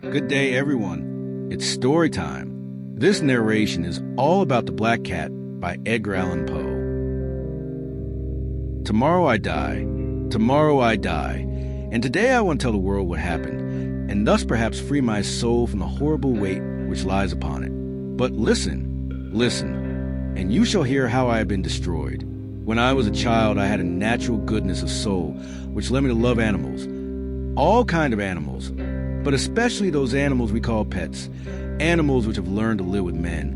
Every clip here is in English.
Good day, everyone. It's story time. This narration is all about The Black Cat by Edgar Allan Poe. Tomorrow I die, and today I want to tell the world what happened, and thus perhaps free my soul from the horrible weight which lies upon it. But listen, and you shall hear how I have been destroyed. When I was a child, I had a natural goodness of soul, which led me to love animals, all kind of animals, but especially those animals we call pets, animals which have learned to live with men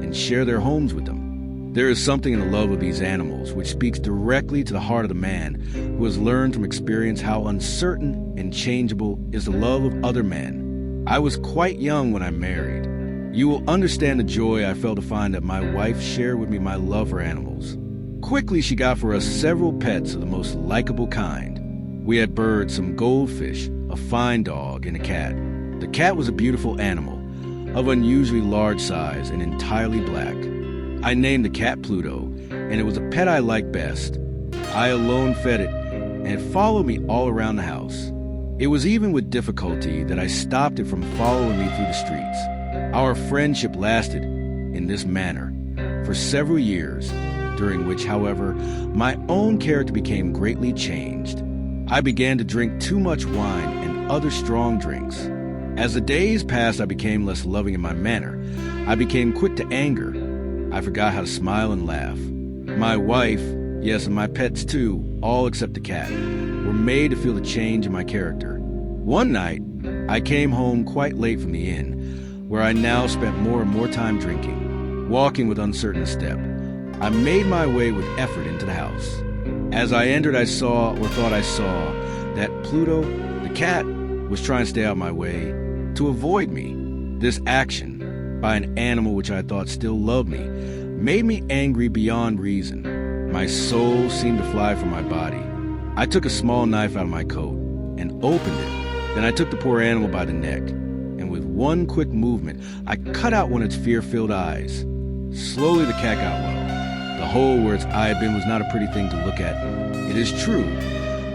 and share their homes with them. There is something in the love of these animals which speaks directly to the heart of the man who has learned from experience how uncertain and changeable is the love of other men. I was quite young when I married. You will understand the joy I felt to find that my wife shared with me my love for animals. Quickly she got for us several pets of the most likable kind. We had birds, some goldfish, a fine dog, and a cat. The cat was a beautiful animal, of unusually large size and entirely black. I named the cat Pluto, and it was a pet I liked best. I alone fed it, and it followed me all around the house. It was even with difficulty that I stopped it from following me through the streets. Our friendship lasted, in this manner, for several years, during which, however, my own character became greatly changed. I began to drink too much wine and other strong drinks. As the days passed, I became less loving in my manner. I became quick to anger. I forgot how to smile and laugh. My wife, yes, and my pets too, all except the cat, were made to feel the change in my character. One night, I came home quite late from the inn, where I now spent more and more time drinking, walking with uncertain step. I made my way with effort into the house. As I entered, I saw, or thought I saw, that Pluto, the cat, was trying to stay out of my way, to avoid me. This action, by an animal which I thought still loved me, made me angry beyond reason. My soul seemed to fly from my body. I took a small knife out of my coat and opened it. Then I took the poor animal by the neck, and with one quick movement, I cut out one of its fear-filled eyes. Slowly the cat got well. The hole where its eye had been was not a pretty thing to look at, it is true,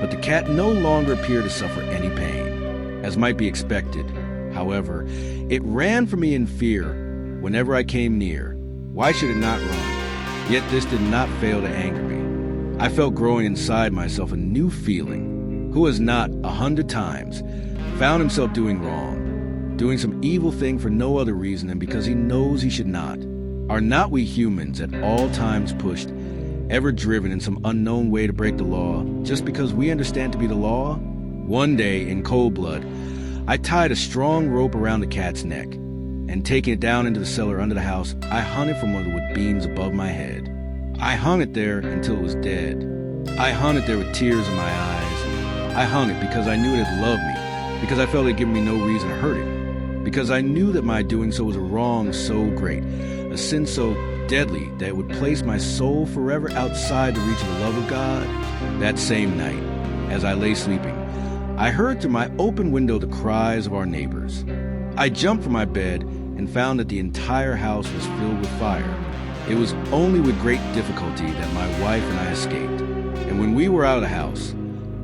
but the cat no longer appeared to suffer any pain. As might be expected, however, it ran from me in fear whenever I came near. Why should it not run? Yet this did not fail to anger me. I felt growing inside myself a new feeling. Who has not, 100 times, found himself doing wrong, doing some evil thing for no other reason than because he knows he should not? Are not we humans at all times pushed, ever driven in some unknown way to break the law, just because we understand to be the law? One day, in cold blood, I tied a strong rope around the cat's neck, and taking it down into the cellar under the house, I hung it from one of the wood beams above my head. I hung it there until it was dead. I hung it there with tears in my eyes. I hung it because I knew it had loved me, because I felt it had given me no reason to hurt it, because I knew that my doing so was a wrong so great, a sin so deadly that it would place my soul forever outside the reach of the love of God. That same night, as I lay sleeping, I heard through my open window the cries of our neighbors. I jumped from my bed and found that the entire house was filled with fire. It was only with great difficulty that my wife and I escaped, and when we were out of the house,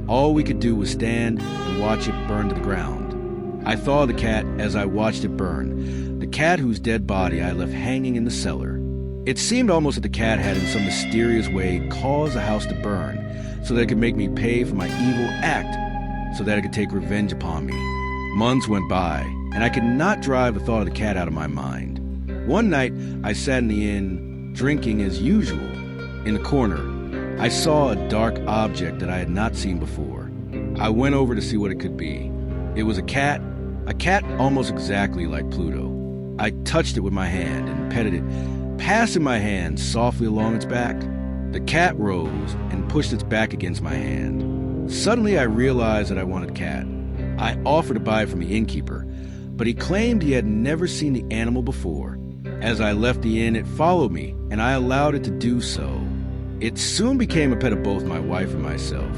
all we could do was stand and watch it burn to the ground. I thought of the cat as I watched it burn, the cat whose dead body I left hanging in the cellar. It seemed almost that the cat had in some mysterious way caused the house to burn so that it could make me pay for my evil act, so that it could take revenge upon me. Months went by, and I could not drive the thought of the cat out of my mind. One night, I sat in the inn, drinking as usual. In the corner, I saw a dark object that I had not seen before. I went over to see what it could be. It was a cat almost exactly like Pluto. I touched it with my hand and petted it, passing my hand softly along its back. The cat rose and pushed its back against my hand. Suddenly I realized that I wanted a cat. I offered to buy it from the innkeeper, but he claimed he had never seen the animal before. As I left the inn, it followed me, and I allowed it to do so. It soon became a pet of both my wife and myself.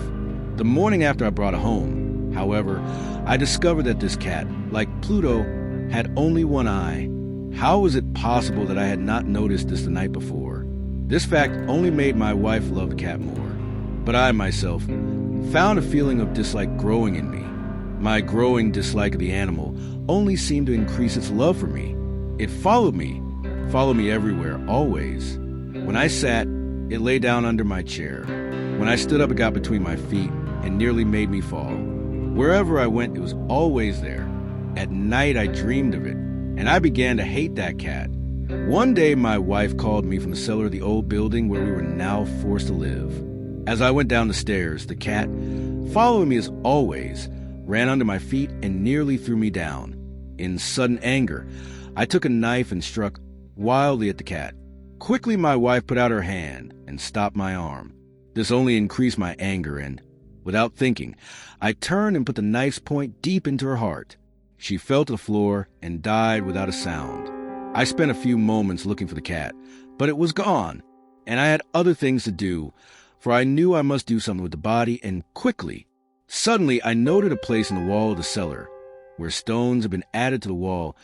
The morning after I brought it home, however, I discovered that this cat, like Pluto, had only one eye. How was it possible that I had not noticed this the night before? This fact only made my wife love the cat more. But I, myself, found a feeling of dislike growing in me. My growing dislike of the animal only seemed to increase its love for me. It followed me everywhere, always. When I sat, it lay down under my chair. When I stood up, it got between my feet and nearly made me fall. Wherever I went, it was always there. At night, I dreamed of it, and I began to hate that cat. One day, my wife called me from the cellar of the old building where we were now forced to live. As I went down the stairs, the cat, following me as always, ran under my feet and nearly threw me down. In sudden anger, I took a knife and struck wildly at the cat. Quickly, my wife put out her hand and stopped my arm. This only increased my anger, and, without thinking, I turned and put the knife's point deep into her heart. She fell to the floor and died without a sound. I spent a few moments looking for the cat, but it was gone, and I had other things to do, for I knew I must do something with the body, and quickly. Suddenly, I noted a place in the wall of the cellar, where stones had been added to the wall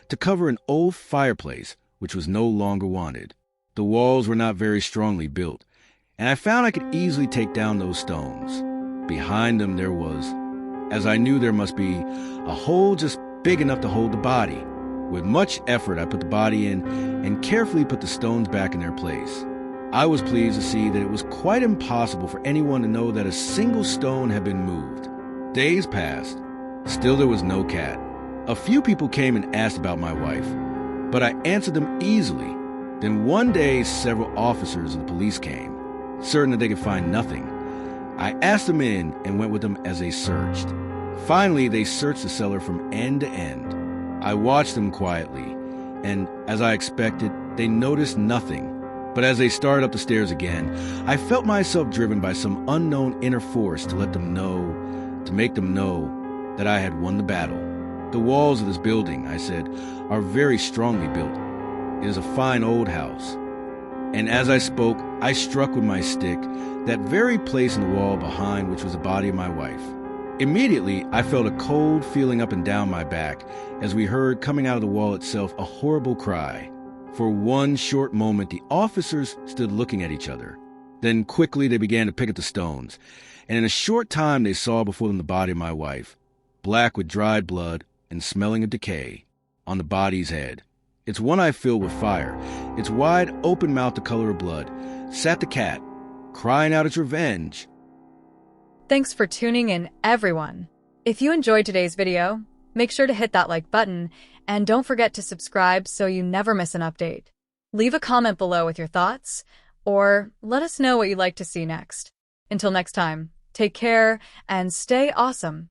to cover an old fireplace which was no longer wanted. The walls were not very strongly built, and I found I could easily take down those stones. Behind them there was, as I knew there must be, a hole just big enough to hold the body. With much effort, I put the body in and carefully put the stones back in their place. I was pleased to see that it was quite impossible for anyone to know that a single stone had been moved. Days passed. Still there was no cat. A few people came and asked about my wife, but I answered them easily. Then one day, several officers of the police came, certain that they could find nothing. I asked them in and went with them as they searched. Finally, they searched the cellar from end to end. I watched them quietly, and, as I expected, they noticed nothing. But as they started up the stairs again, I felt myself driven by some unknown inner force to make them know that I had won the battle. The walls of this building, I said, are very strongly built. It is a fine old house. And as I spoke, I struck with my stick that very place in the wall behind which was the body of my wife. Immediately, I felt a cold feeling up and down my back as we heard coming out of the wall itself a horrible cry. For one short moment, the officers stood looking at each other. Then quickly they began to pick at the stones, and in a short time they saw before them the body of my wife, black with dried blood and smelling of decay, on the body's head. Its one eye filled with fire, its wide open mouth the color of blood, sat the cat, crying out its revenge. Thanks for tuning in, everyone. If you enjoyed today's video, make sure to hit that like button and don't forget to subscribe so you never miss an update. Leave a comment below with your thoughts or let us know what you'd like to see next. Until next time, take care and stay awesome.